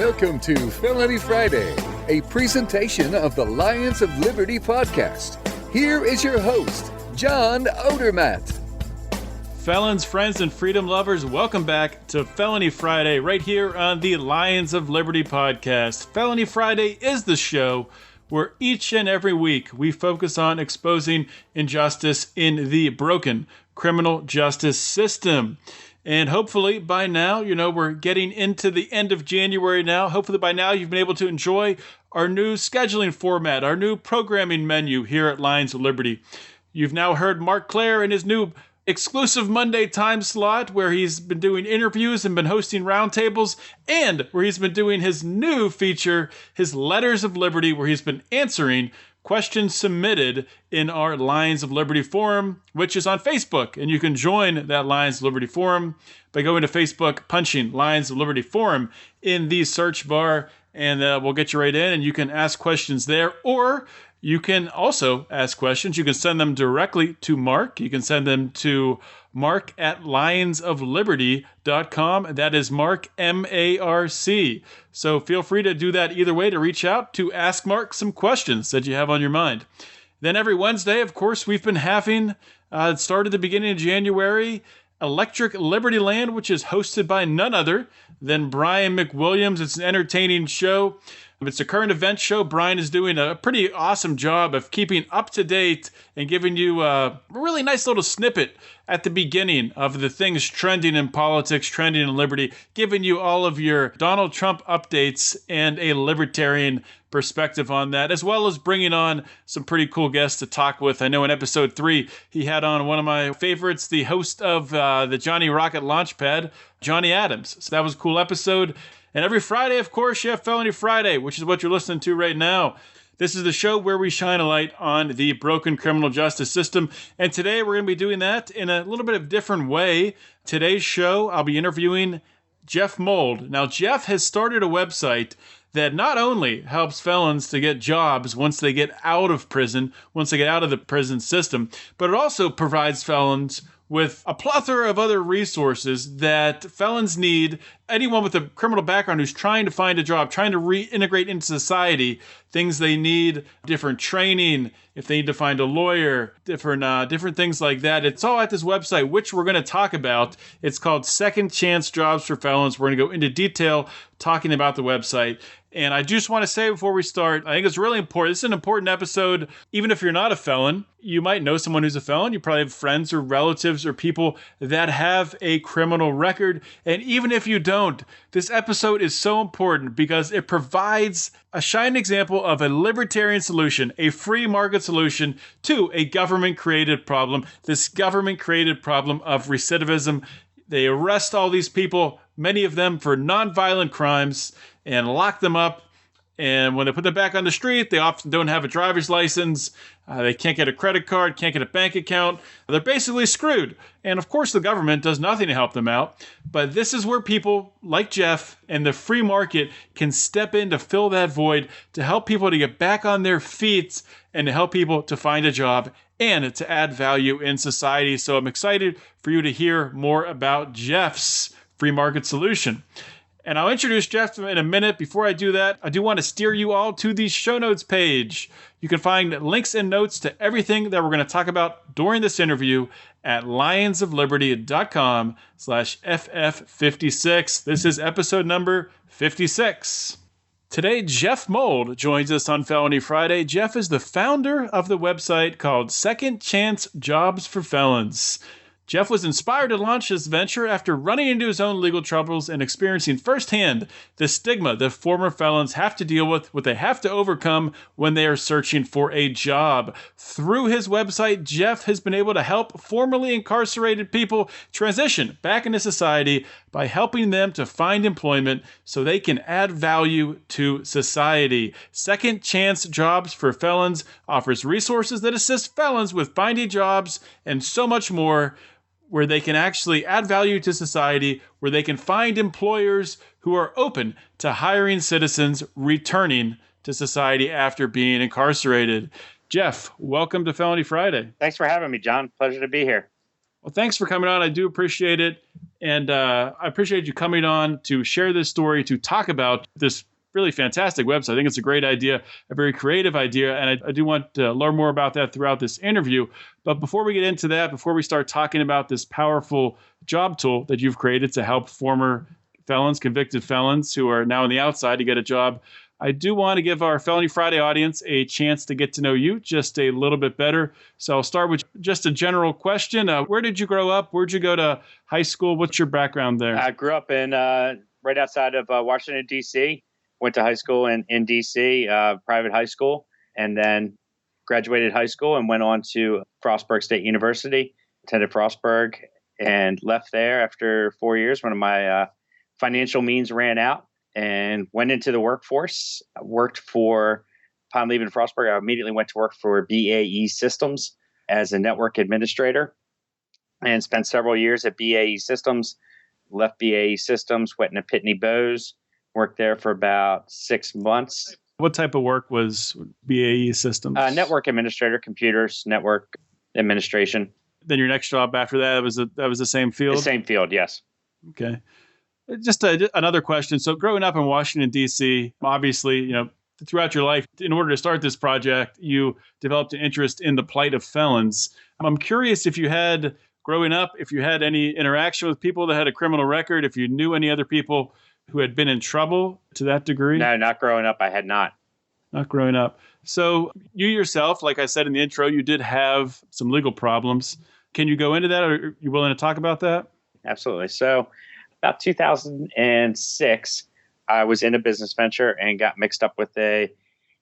Welcome to Felony Friday, a presentation of the Lions of Liberty podcast. Here is your host, John Odermatt. Felons, friends, and freedom lovers, welcome back to Felony Friday right here on the Lions of Liberty podcast. Felony Friday is the show where each and every week we focus on exposing injustice in the broken criminal justice system. And hopefully by now, we're getting into the end of January now. Hopefully by now you've been able to enjoy our new scheduling format, our new programming menu here at Lions of Liberty. You've now heard Mark Claire in his new exclusive Monday time slot where he's been doing interviews and been hosting roundtables, and where he's been doing his new feature, his Letters of Liberty, where he's been answering questions submitted in our Lions of Liberty forum, which is on Facebook. And you can join that Lions of Liberty forum by going to Facebook, punching Lions of Liberty forum in the search bar, and we'll get you right in, and you can ask questions there. Or you can also ask questions. You can send them directly to Mark. You can send them to Mark at lionsofliberty.com. That is Mark, M-A-R-C. So feel free to do that either way, to reach out to ask Mark some questions that you have on your mind. Then every Wednesday, of course, we've been having, it started the beginning of January, Electric Liberty Land, which is hosted by none other than Brian McWilliams. It's an entertaining show. It's a current event show. Brian is doing a pretty awesome job of keeping up to date and giving you a really nice little snippet at the beginning of the things trending in politics, trending in liberty, giving you all of your Donald Trump updates and a libertarian perspective on that, as well as bringing on some pretty cool guests to talk with. I know in episode 3, he had on one of my favorites, the host of the Johnny Rocket Launchpad, Johnny Adams. So that was a cool episode. And every Friday, of course, you have Felony Friday, which is what you're listening to right now. This is the show where we shine a light on the broken criminal justice system. And today we're going to be doing that in a little bit of a different way. Today's show, I'll be interviewing Jeff Mould. Now, Jeff has started a website that not only helps felons to get jobs once they get out of prison, once they get out of the prison system, but it also provides felons with a plethora of other resources that felons need. Anyone with a criminal background who's trying to find a job, trying to reintegrate into society, things they need, different training, if they need to find a lawyer, different things like that. It's all at this website, which we're going to talk about. It's called Second Chance Jobs for Felons. We're going to go into detail talking about the website. And I just want to say before we start, I think it's really important. This is an important episode. Even if you're not a felon, you might know someone who's a felon. You probably have friends or relatives or people that have a criminal record. And even if you don't, this episode is so important because it provides a shining example of a libertarian solution, a free market solution to a government-created problem, this government-created problem of recidivism. They arrest all these people, many of them for nonviolent crimes, and lock them up. And when they put them back on the street, they often don't have a driver's license. They can't get a credit card, can't get a bank account. They're basically screwed. And of course, the government does nothing to help them out. But this is where people like Jeff and the free market can step in to fill that void, to help people to get back on their feet and to help people to find a job and to add value in society. So I'm excited for you to hear more about Jeff's free market solution. And I'll introduce Jeff in a minute. Before I do that, I do want to steer you all to the show notes page. You can find links and notes to everything that we're going to talk about during this interview at lionsofliberty.com/FF56. This is episode number 56. Today, Jeff Mould joins us on Felony Friday. Jeff is the founder of the website called Second Chance Jobs for Felons. Jeff was inspired to launch this venture after running into his own legal troubles and experiencing firsthand the stigma that former felons have to deal with, what they have to overcome when they are searching for a job. Through his website, Jeff has been able to help formerly incarcerated people transition back into society by helping them to find employment so they can add value to society. Second Chance Jobs for Felons offers resources that assist felons with finding jobs and so much more, where they can actually add value to society, where they can find employers who are open to hiring citizens returning to society after being incarcerated. Jeff, welcome to Felony Friday. Thanks for having me, John. Pleasure to be here. Well, thanks for coming on. I do appreciate it. And I appreciate you coming on to share this story, to talk about this really fantastic website. I think it's a great idea, a very creative idea. And I do want to learn more about that throughout this interview. But before we get into that, before we start talking about this powerful job tool that you've created to help former felons, convicted felons who are now on the outside to get a job, I do want to give our Felony Friday audience a chance to get to know you just a little bit better. So I'll start with just a general question. Where did you grow up? Where'd you go to high school? What's your background there? I grew up in right outside of Washington, D.C. Went to high school in D.C., private high school, and then graduated high school and went on to Frostburg State University, attended Frostburg, and left there after 4 years when my financial means ran out, and went into the workforce. I worked upon leaving Frostburg, I immediately went to work for BAE Systems as a network administrator and spent several years at BAE Systems. Left BAE Systems, went into Pitney Bowes, worked there for about 6 months. What type of work was BAE Systems? Network administrator, computers, network administration. Then your next job after that was the same field? The same field, yes. Okay. Just another question. So growing up in Washington, D.C., obviously, throughout your life, in order to start this project, you developed an interest in the plight of felons. I'm curious if you had, growing up, if you had any interaction with people that had a criminal record, if you knew any other people who had been in trouble to that degree? No, not growing up. I had not. Not growing up. So you yourself, like I said in the intro, you did have some legal problems. Can you go into that, or are you willing to talk about that? Absolutely. So about 2006, I was in a business venture and got mixed up with a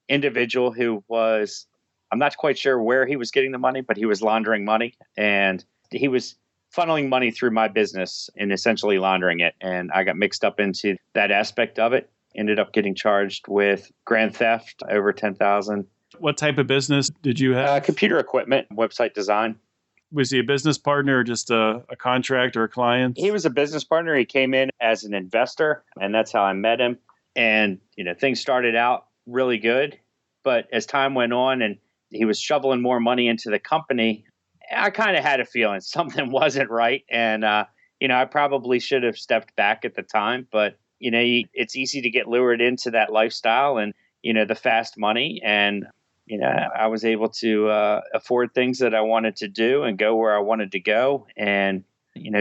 individual who was, I'm not quite sure where he was getting the money, but he was laundering money, and he was funneling money through my business and essentially laundering it. And I got mixed up into that aspect of it. Ended up getting charged with grand theft, over $10,000. What type of business did you have? Computer equipment, website design. Was he a business partner or just a contract or a client? He was a business partner. He came in as an investor, and that's how I met him. And, things started out really good. But as time went on and he was shoveling more money into the company, I kind of had a feeling something wasn't right. And, I probably should have stepped back at the time. But, it's easy to get lured into that lifestyle and, the fast money. And, I was able to afford things that I wanted to do and go where I wanted to go and,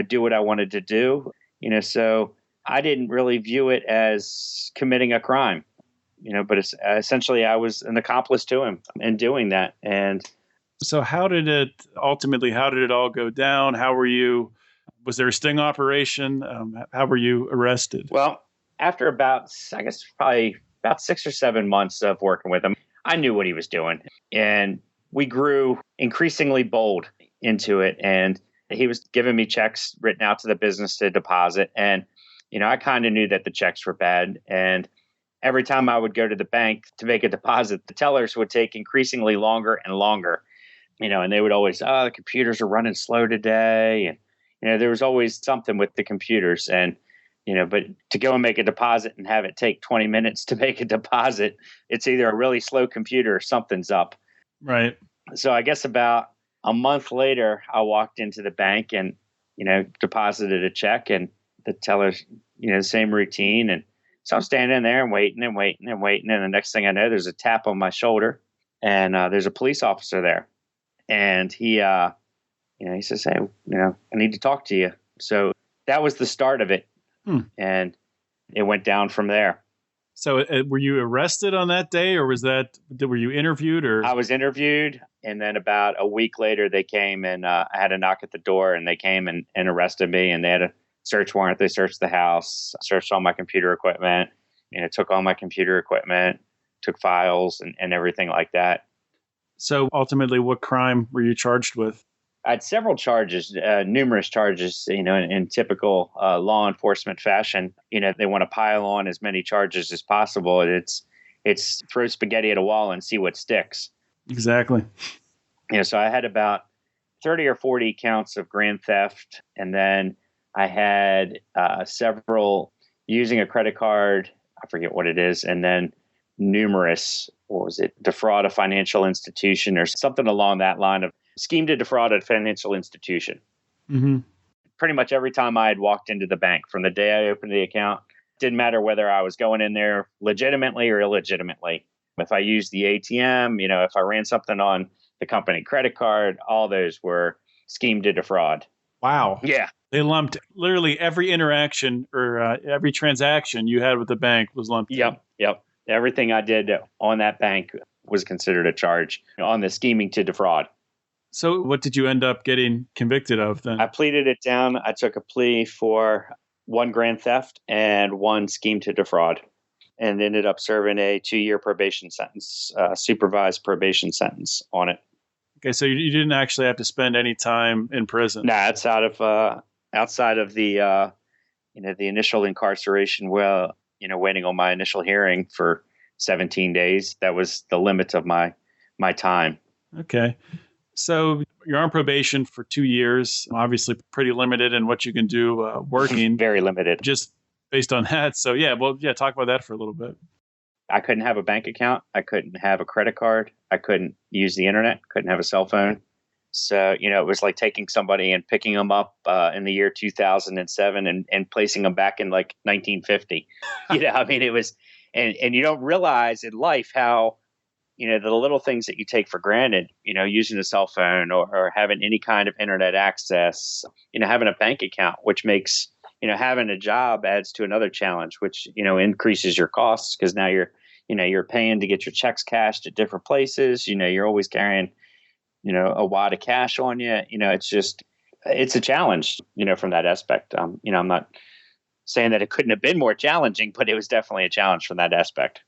do what I wanted to do. So I didn't really view it as committing a crime, but it's, essentially I was an accomplice to him in doing that. And so how did it all go down? Was there a sting operation? How were you arrested? Well, after about 6 or 7 months of working with him, I knew what he was doing, and we grew increasingly bold into it. And he was giving me checks written out to the business to deposit. And, I kind of knew that the checks were bad. And every time I would go to the bank to make a deposit, the tellers would take increasingly longer and longer, and they would always, the computers are running slow today. And, there was always something with the computers. And, but to go and make a deposit and have it take 20 minutes to make a deposit, it's either a really slow computer or something's up. Right. So I guess about a month later, I walked into the bank and, deposited a check, and the teller's, same routine. And so I'm standing there and waiting and waiting and waiting. And the next thing I know, there's a tap on my shoulder, and there's a police officer there. And he says, "Hey, I need to talk to you." So that was the start of it. And it went down from there. So were you arrested on that day, or were you interviewed? Or I was interviewed, and then about a week later they came and I had a knock at the door, and they came and arrested me, and they had a search warrant. They searched the house, searched all my computer equipment, took all my computer equipment, took files and everything like that. So ultimately, what crime were you charged with? I had several charges, numerous charges, in typical law enforcement fashion. They want to pile on as many charges as possible. It's throw spaghetti at a wall and see what sticks. Exactly. So I had about 30 or 40 counts of grand theft. And then I had several using a credit card. I forget what it is. And then numerous, defraud a financial institution or something along that line of scheme to defraud a financial institution. Mm-hmm. pretty much every time I had walked into the bank from the day I opened the account. Didn't matter whether I was going in there legitimately or illegitimately. If I used the ATM, if I ran something on the company credit card, all those were schemed to defraud. Wow. Yeah. They lumped literally every interaction or every transaction you had with the bank was lumped in. Yep. Everything I did on that bank was considered a charge on the scheming to defraud. So what did you end up getting convicted of then? I pleaded it down. I took a plea for 1 grand theft and 1 scheme to defraud, and ended up serving a 2-year probation sentence, supervised probation sentence on it. Okay, so you didn't actually have to spend any time in prison. Nah, outside of the the initial incarceration. Well, waiting on my initial hearing for 17 days. That was the limit of my time. Okay. So you're on probation for 2 years, obviously pretty limited in what you can do working. Very limited. Just based on that. So talk about that for a little bit. I couldn't have a bank account. I couldn't have a credit card. I couldn't use the internet. Couldn't have a cell phone. So, it was like taking somebody and picking them up in the year 2007 and placing them back in like 1950. It was, and you don't realize in life how, the little things that you take for granted, using a cell phone or having any kind of internet access, having a bank account, which makes, having a job adds to another challenge, which, increases your costs because now you're paying to get your checks cashed at different places. You're always carrying, a wad of cash on you. It's a challenge, from that aspect. I'm not saying that it couldn't have been more challenging, but it was definitely a challenge from that aspect.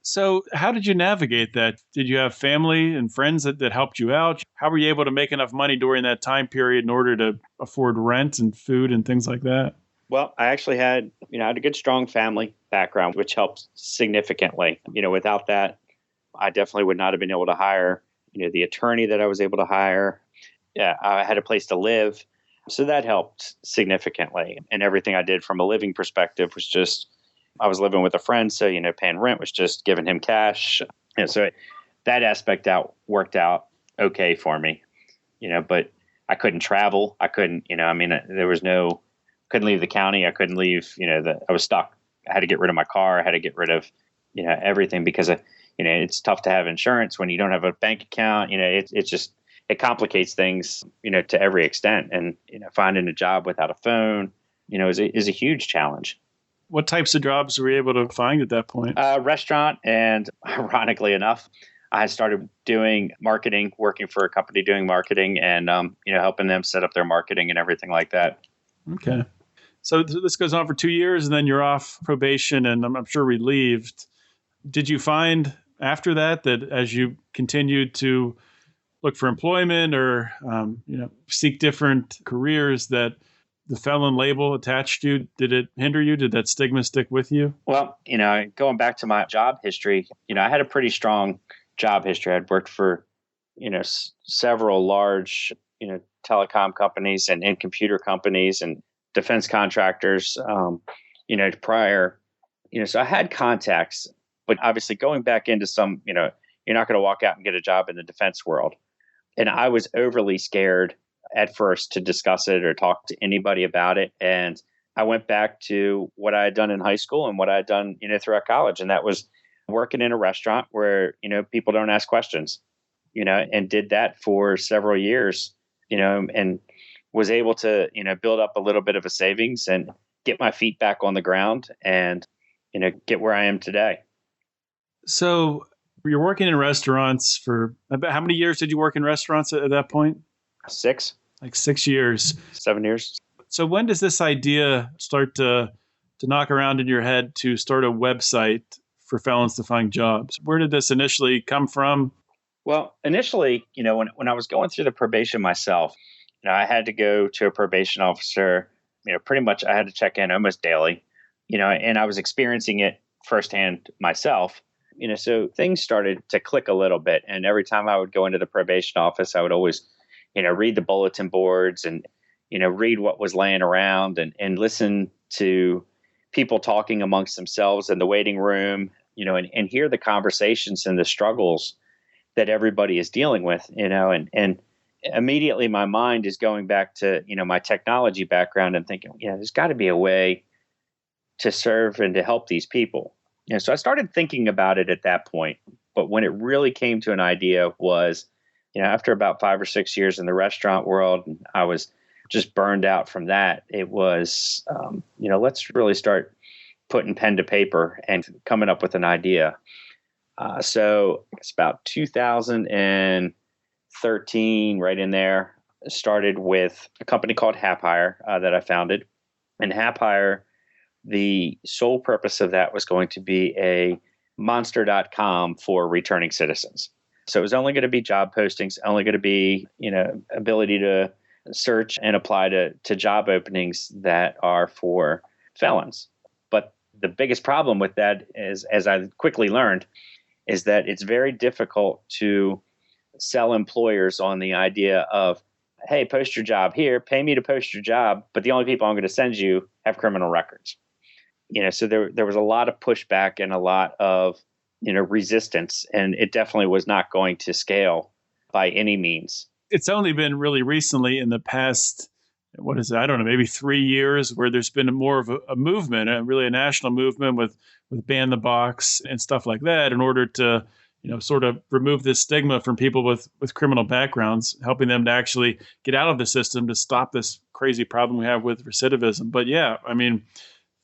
So how did you navigate that? Did you have family and friends that helped you out? How were you able to make enough money during that time period in order to afford rent and food and things like that? Well, I actually had, I had a good, strong family background, which helped significantly. Without that, I definitely would not have been able to hire, the attorney that I was able to hire. Yeah, I had a place to live. So that helped significantly. And everything I did from a living perspective was just, I was living with a friend. So, paying rent was just giving him cash. So that aspect worked out okay for me, but I couldn't travel. I couldn't, there was couldn't leave the county. I couldn't leave, I was stuck. I had to get rid of my car. I had to get rid of, everything because, it's tough to have insurance when you don't have a bank account. It complicates things, to every extent. And, finding a job without a phone, is a huge challenge. What types of jobs were you able to find at that point? Restaurant. And ironically enough, I started doing marketing, working for a company doing marketing and, helping them set up their marketing and everything like that. Okay. So this goes on for 2 years and then you're off probation and I'm sure relieved. Did you find after that as you continued to look for employment or, seek different careers that the felon label attached you? Did it hinder you? Did that stigma stick with you? Well, going back to my job history, I had a pretty strong job history. I'd worked for, several large, telecom companies and computer companies and defense contractors, prior, so I had contacts, but obviously going back into some, you're not going to walk out and get a job in the defense world. And I was overly scared at first to discuss it or talk to anybody about it. And I went back to what I had done in high school and what I had done, throughout college. And that was working in a restaurant where, people don't ask questions, and did that for several years, and was able to, build up a little bit of a savings and get my feet back on the ground and, get where I am today. So you're working in restaurants for about how many years did you work in restaurants at that point? 6. Like 6 years. 7 years. So when does this idea start to knock around in your head to start a website for felons to find jobs? Where did this initially come from? Well, initially, when I was going through the probation myself, I had to go to a probation officer, pretty much I had to check in almost daily, and I was experiencing it firsthand myself, so things started to click a little bit. And every time I would go into the probation office, I would always, read the bulletin boards and, read what was laying around and listen to people talking amongst themselves in the waiting room, and hear the conversations and the struggles that everybody is dealing with, and immediately my mind is going back to, my technology background and thinking, there's got to be a way to serve and to help these people. So I started thinking about it at that point. But when it really came to an idea was, after about 5 or 6 years in the restaurant world, I was just burned out from that. It was, let's really start putting pen to paper and coming up with an idea. So it's about 2013, right in there, started with a company called HaveHigher that I founded. And HaveHigher, the sole purpose of that was going to be a monster.com for returning citizens. So it was only going to be job postings, only going to be, ability to search and apply to job openings that are for felons. But the biggest problem with that is, as I quickly learned, is that it's very difficult to sell employers on the idea of, hey, post your job here, pay me to post your job, but the only people I'm going to send you have criminal records. So there was a lot of pushback and a lot of, resistance, and it definitely was not going to scale by any means. It's only been really recently in the past, what is it? I don't know, maybe 3 years where there's been more of a movement, really a national movement with Ban the Box and stuff like that in order to, sort of remove this stigma from people with criminal backgrounds, helping them to actually get out of the system to stop this crazy problem we have with recidivism. But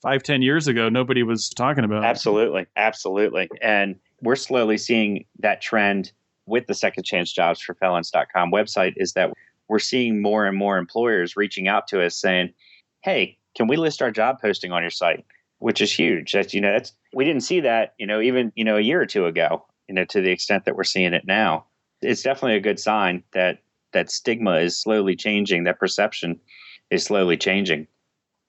5-10 years ago, nobody was talking about it. Absolutely. And we're slowly seeing that trend with the Second Chance Jobs for Felons.com website, is that we're seeing more and more employers reaching out to us saying, hey, can we list our job posting on your site? Which is huge. That's we didn't see that, even, a year or two ago, to the extent that we're seeing it now. It's definitely a good sign that stigma is slowly changing, that perception is slowly changing.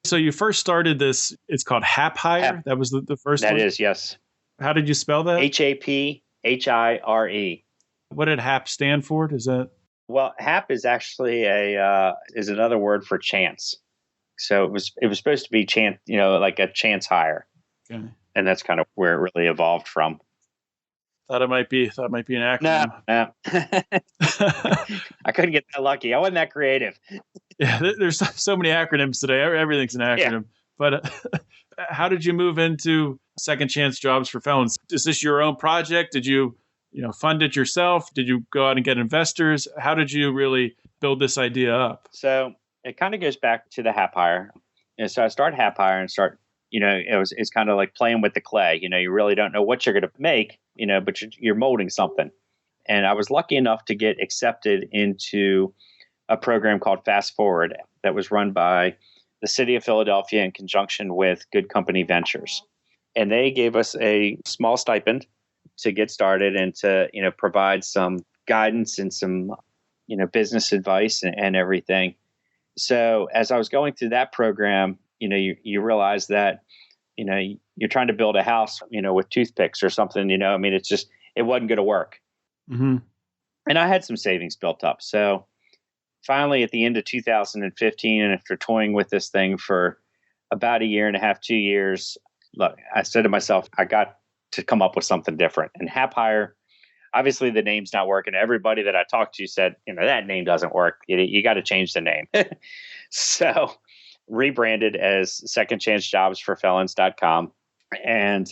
So you first started this, it's called HaveHigher? That was the first one? That is, yes. How did you spell that? HappHire. What did HAP stand for? Does that? Well, HAP is actually is another word for chance. So it was supposed to be chance, like a chance hire. Okay. And that's kind of where it really evolved from. Thought it might be an acronym. No. I couldn't get that lucky. I wasn't that creative. Yeah, there's so many acronyms today. Everything's an acronym. Yeah. But how did you move into Second Chance Jobs for Felons? Is this your own project? Did you, fund it yourself? Did you go out and get investors? How did you really build this idea up? So it kind of goes back to the HaveHigher. So I started HaveHigher and it's kind of like playing with the clay. You really don't know what you're going to make, but you're molding something. And I was lucky enough to get accepted into a program called Fast Forward that was run by the city of Philadelphia in conjunction with Good Company Ventures. And they gave us a small stipend to get started and to, provide some guidance and some, business advice and everything. So as I was going through that program, you realize that, you're trying to build a house, with toothpicks or something, it wasn't going to work. Mm-hmm. And I had some savings built up. So finally, at the end of 2015, and after toying with this thing for about a year and a half, 2 years, look, I said to myself, I got to come up with something different. And HaveHigher, obviously the name's not working. Everybody that I talked to said, that name doesn't work. You got to change the name. So rebranded as Second Chance Jobs for Felons.com and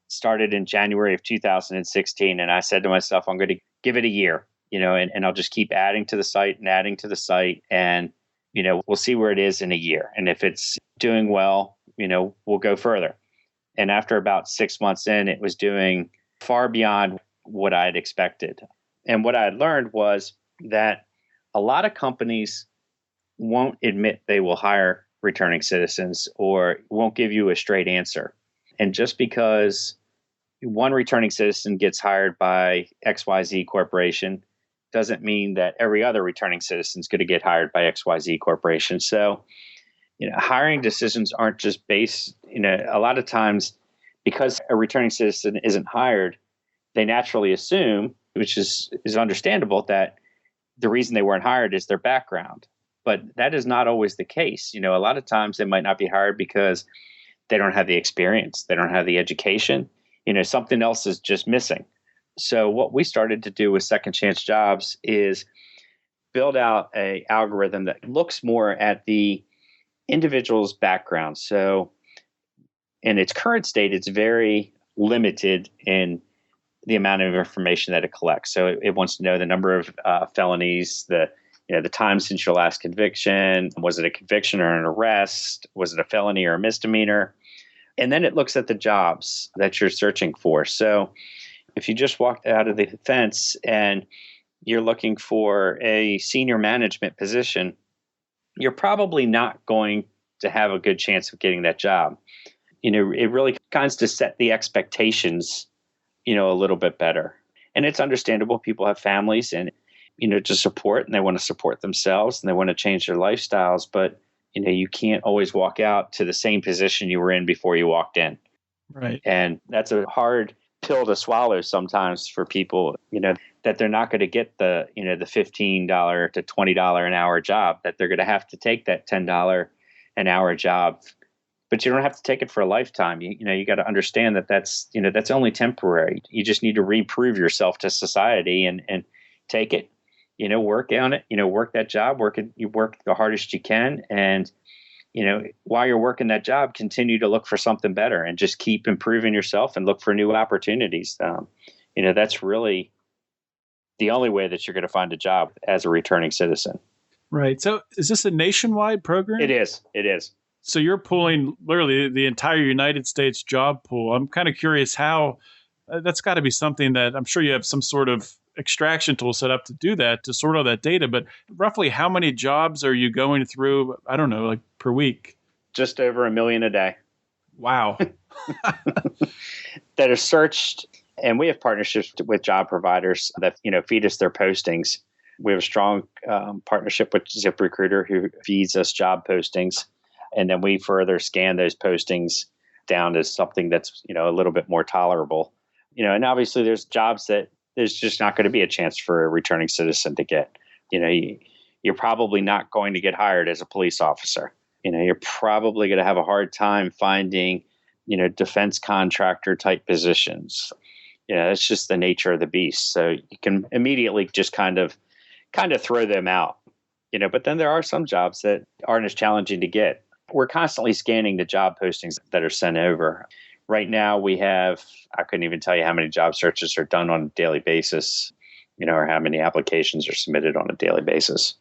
started in January of 2016. And I said to myself, I'm going to give it a year, and I'll just keep adding to the site and adding to the site. And, we'll see where it is in a year. And if it's doing well, we'll go further. And after about 6 months in, it was doing far beyond what I had expected. And what I had learned was that a lot of companies won't admit they will hire returning citizens or won't give you a straight answer. And just because one returning citizen gets hired by XYZ Corporation doesn't mean that every other returning citizen is going to get hired by XYZ Corporation. So, hiring decisions aren't just based, a lot of times because a returning citizen isn't hired, they naturally assume, which is understandable, that the reason they weren't hired is their background. But that is not always the case. A lot of times they might not be hired because they don't have the experience, they don't have the education, something else is just missing. So what we started to do with Second Chance Jobs is build out a algorithm that looks more at the individual's background. So in its current state, it's very limited in the amount of information that it collects. So it wants to know the number of felonies, the time since your last conviction. Was it a conviction or an arrest? Was it a felony or a misdemeanor? And then it looks at the jobs that you're searching for. So if you just walked out of the fence and you're looking for a senior management position, you're probably not going to have a good chance of getting that job. It really kinds to set the expectations, a little bit better. And it's understandable. People have families and, to support, and they want to support themselves and they want to change their lifestyles. But, you can't always walk out to the same position you were in before you walked in. Right. And that's a hard pill to swallow sometimes for people, that they're not going to get the $15 to $20 an hour job, that they're going to have to take that $10 an hour job. But you don't have to take it for a lifetime. You got to understand that that's only temporary. You just need to reprove yourself to society and take it, work on it, work that job, you work the hardest you can. And, while you're working that job, continue to look for something better and just keep improving yourself and look for new opportunities. That's really the only way that you're going to find a job as a returning citizen. Right. So is this a nationwide program? It is. So you're pulling literally the entire United States job pool. I'm kind of curious how that's got to be something that I'm sure you have some sort of extraction tool set up to do that, to sort all that data. But roughly how many jobs are you going through? I don't know, like per week? Just over 1 million a day. Wow. That are searched. And we have partnerships with job providers that, feed us their postings. We have a strong partnership with ZipRecruiter, who feeds us job postings. And then we further scan those postings down to something that's, a little bit more tolerable. And obviously there's jobs that there's just not going to be a chance for a returning citizen to get. You're probably not going to get hired as a police officer. You're probably going to have a hard time finding, defense contractor type positions. That's just the nature of the beast. So you can immediately just kind of throw them out. But then there are some jobs that aren't as challenging to get. We're constantly scanning the job postings that are sent over. Right now we have, I couldn't even tell you how many job searches are done on a daily basis, or how many applications are submitted on a daily basis.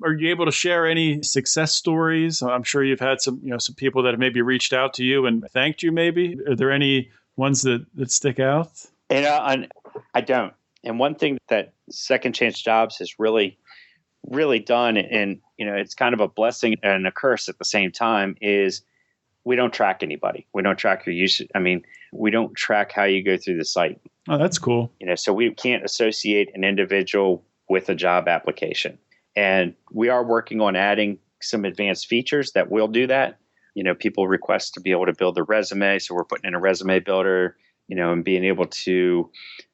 Are you able to share any success stories? I'm sure you've had some people that have maybe reached out to you and thanked you maybe. Are there any ones that stick out? I don't. And one thing that Second Chance Jobs has really done, and it's kind of a blessing and a curse at the same time, is we don't track anybody. We don't track your use. We don't track how you go through the site. Oh, that's cool. So we can't associate an individual with a job application. And we are working on adding some advanced features that will do that. People request to be able to build their resume. So we're putting in a resume builder, and being able to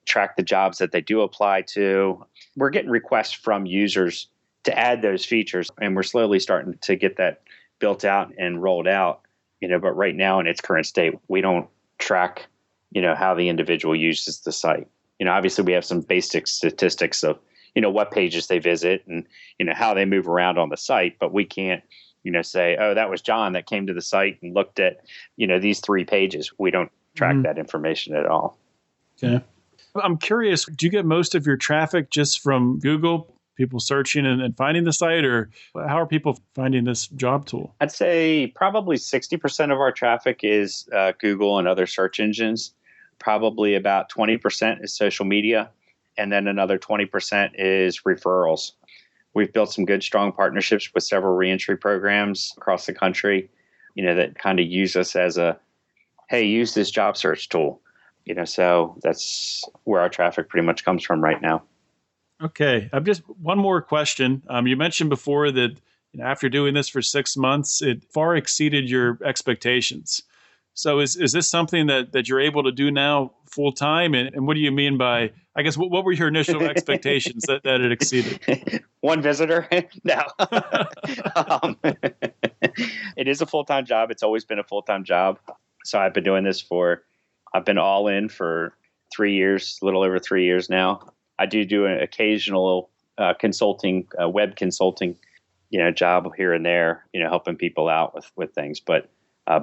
track the jobs that they do apply to. We're getting requests from users to add those features, and we're slowly starting to get that built out and rolled out. But right now in its current state, we don't track, how the individual uses the site. Obviously we have some basic statistics of, what pages they visit and, how they move around on the site, but we can't, say, oh, that was John that came to the site and looked at, these 3 pages. We don't track that information at all. Okay. I'm curious, do you get most of your traffic just from Google, people searching and finding the site, or how are people finding this job tool? I'd say probably 60% of our traffic is Google and other search engines. Probably about 20% is social media. And then another 20% is referrals. We've built some good, strong partnerships with several reentry programs across the country, that kind of use us as a, hey, use this job search tool. So that's where our traffic pretty much comes from right now. Okay. I've just one more question. You mentioned before that after doing this for 6 months, it far exceeded your expectations. So is this something that you're able to do now full time? And what do you mean by, I guess, what were your initial expectations that it exceeded? One visitor? No. It is a full-time job. It's always been a full-time job. So I've been all in for 3 years, a little over 3 years now. I do an occasional consulting, web consulting, job here and there, helping people out with things. But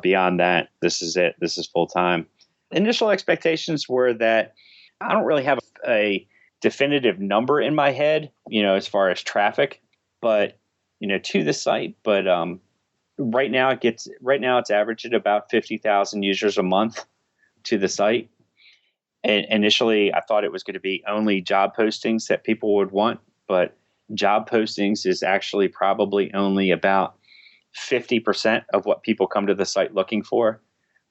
beyond that, this is it. This is full time. Initial expectations were that I don't really have a definitive number in my head, as far as traffic, but to the site. But right now it's averaged at about 50,000 users a month to the site. And initially, I thought it was going to be only job postings that people would want, but job postings is actually probably only about 50% of what people come to the site looking for.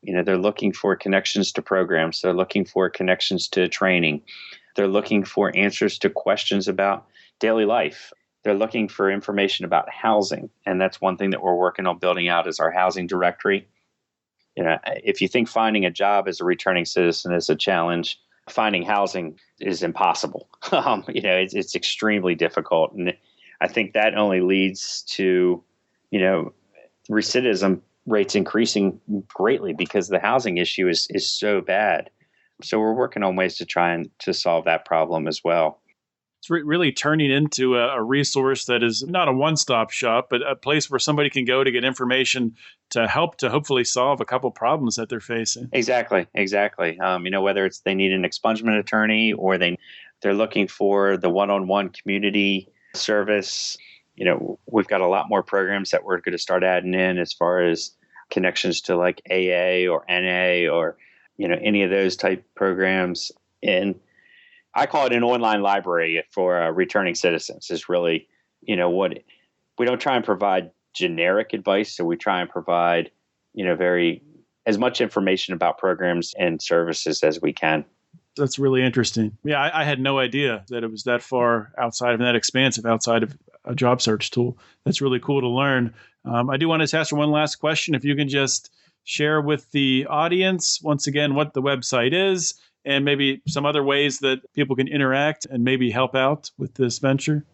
They're looking for connections to programs. They're looking for connections to training. They're looking for answers to questions about daily life. They're looking for information about housing. And that's one thing that we're working on building out is our housing directory. If you think finding a job as a returning citizen is a challenge, finding housing is impossible. It's extremely difficult. And I think that only leads to, recidivism rates increasing greatly because the housing issue is so bad. So we're working on ways to try and to solve that problem as well. It's really turning into a resource that is not a one-stop shop, but a place where somebody can go to get information to help to hopefully solve a couple problems that they're facing. Exactly. Whether it's they need an expungement attorney or they're looking for the one-on-one community service. We've got a lot more programs that we're going to start adding in as far as connections to like AA or NA or, any of those type programs. And I call it an online library for returning citizens is really, what we don't try and provide generic advice. So we try and provide, as much information about programs and services as we can. That's really interesting. Yeah, I had no idea that it was that far outside of that expansive, outside of a job search tool. That's really cool to learn. I do want to ask you one last question. If you can just share with the audience, once again, what the website is and maybe some other ways that people can interact and maybe help out with this venture.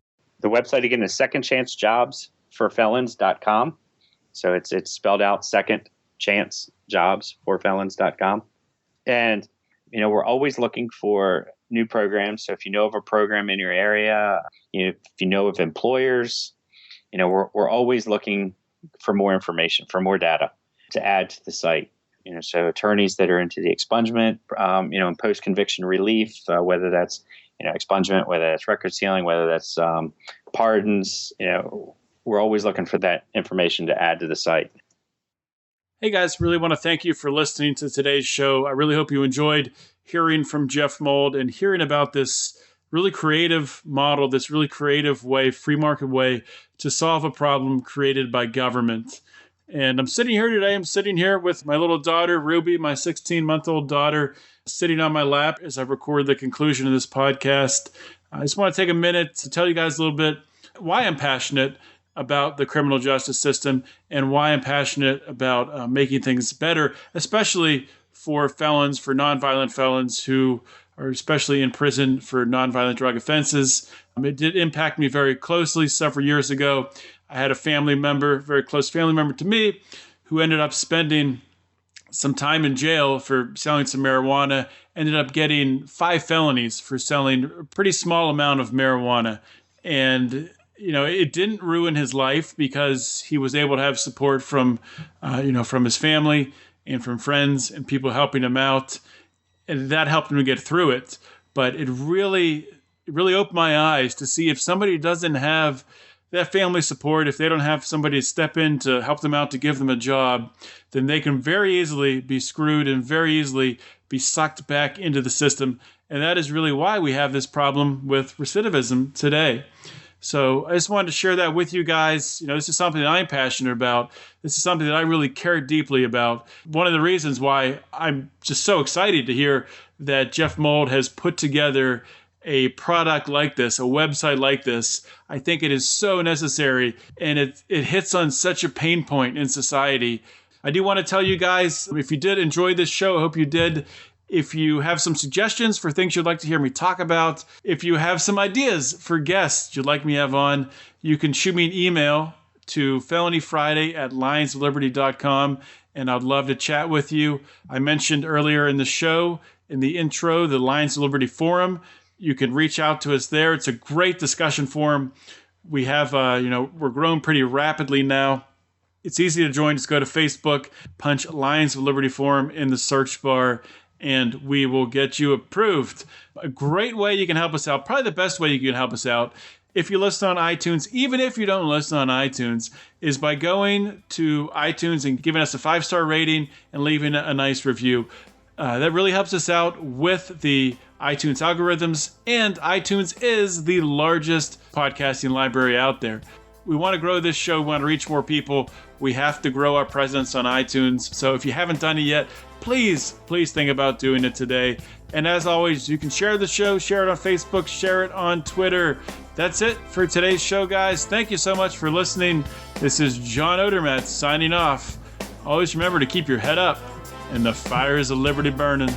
The website, again, is secondchancejobsforfelons.com. So it's spelled out secondchancejobsforfelons.com. And we're always looking for new programs. So if you know of a program in your area, if you know of employers, we're always looking for more information, for more data to add to the site. So attorneys that are into the expungement, and post-conviction relief, whether that's, expungement, whether that's record sealing, whether that's pardons, we're always looking for that information to add to the site. Hey guys, really want to thank you for listening to today's show. I really hope you enjoyed hearing from Jeff Mould and hearing about this really creative model, this really creative way, free market way to solve a problem created by government. And I'm sitting here with my little daughter, Ruby, my 16-month-old daughter, sitting on my lap as I record the conclusion of this podcast. I just want to take a minute to tell you guys a little bit why I'm passionate about the criminal justice system and why I'm passionate about making things better, especially for felons, for nonviolent felons who are especially in prison for nonviolent drug offenses. It did impact me very closely several years ago. I had a family member, very close family member to me, who ended up spending some time in jail for selling some marijuana, ended up getting 5 felonies for selling a pretty small amount of marijuana. And it didn't ruin his life because he was able to have support from his family and from friends and people helping him out. And that helped him get through it. But it really opened my eyes to see if somebody doesn't have that family support, if they don't have somebody to step in to help them out, to give them a job, then they can very easily be screwed and very easily be sucked back into the system. And that is really why we have this problem with recidivism today. So I just wanted to share that with you guys. This is something that I'm passionate about. This is something that I really care deeply about. One of the reasons why I'm just so excited to hear that Jeff Mould has put together a product like this, a website like this. I think it is so necessary, and it hits on such a pain point in society. I do want to tell you guys, if you did enjoy this show, I hope you did. If you have some suggestions for things you'd like to hear me talk about, if you have some ideas for guests you'd like me to have on, you can shoot me an email to felonyfriday@lionsofliberty.com, and I'd love to chat with you. I mentioned earlier in the show, in the intro, the Lions of Liberty Forum. You can reach out to us there. It's a great discussion forum. We have, we're growing pretty rapidly now. It's easy to join. Just go to Facebook, punch Lions of Liberty Forum in the search bar, and we will get you approved. A great way you can help us out, probably the best way you can help us out, if you listen on iTunes, even if you don't listen on iTunes, is by going to iTunes and giving us a 5-star rating and leaving a nice review. That really helps us out with the iTunes algorithms, and iTunes is the largest podcasting library out there. We want to grow this show. We want to reach more people. We have to grow our presence on iTunes. So if you haven't done it yet, please think about doing it today. And as always, you can share the show, share it on Facebook, share it on Twitter. That's it for today's show, guys. Thank you so much for listening. This is John Odermatt signing off. Always remember to keep your head up and the fires of liberty burning.